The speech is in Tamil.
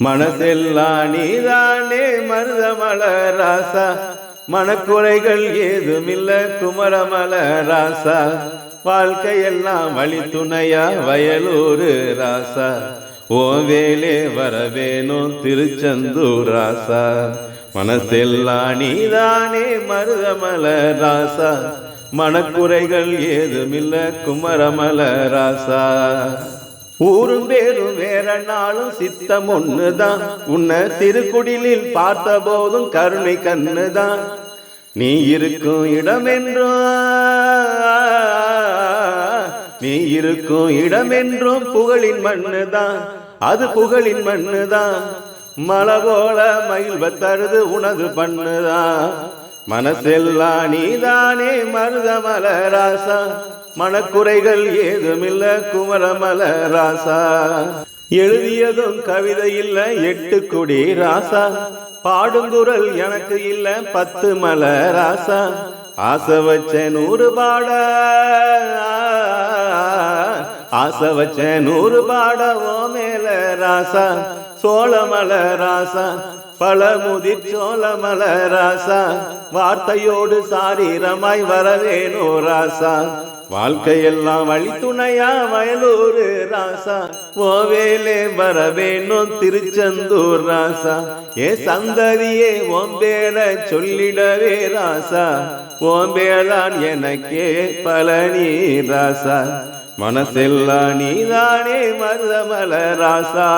மனசெல்லாம் நீதானே மருதமல ராசா, மனக்குறைகள் ஏதுமில்ல குமரமல ராசா, வாழ்க்கையெல்லாம் வழி துணையா வயலூரு ராசா, ஓ வேலே வரவேணும் திருச்செந்தூர் ராசா. மனசெல்லாம் நீதானே மருதமல ராசா, மனக்குறைகள் ஏதுமில்ல குமரமல ராசா. ஊரும் பேரும் வேற நாளும் சித்தம் ஒண்ணுதான், உன்னை திருக்குடிலில் பார்த்த போதும் கருணை கண்ணுதான். நீ இருக்கும் இடமென்றும் நீ இருக்கும் இடமென்றும் புகழின் மண்ணுதான், அது புகழின் மண்ணுதான். மலை போல மகிழ்வ தருது உனது பண்ணுதான். மனசெல்லாம் நீதானே மருதமல ராசா, மனக்குறைகள் ஏதுமில்ல குமரமல ராசா. எழுதியதும் கவிதை இல்ல 8 கொடி ராசா, பாடுங்குரல் எனக்கு இல்ல 10 மல ராசா. ஆசை வச்ச 100 பாட ஆசை வச்ச 100 பாட ஓ மேல ராசா, சோழமல ராசா, பழமுதிர் சோழமல ராசா. வார்த்தையோடு சாரீரமாய் வரவேணோ ராசா, வாழ்க்கையெல்லாம் வழி துணையா வயலூரு ராசா, ஓவேலே வரவேணும் திருச்செந்தூர் ராசா. ஏ சந்ததியே ஓம்பேர சொல்லிடவே ராசா, ஓம்பேதான் எனக்கே பழனி ராசா. மனசெல்லாம் நீதானே மருதமல ராசா.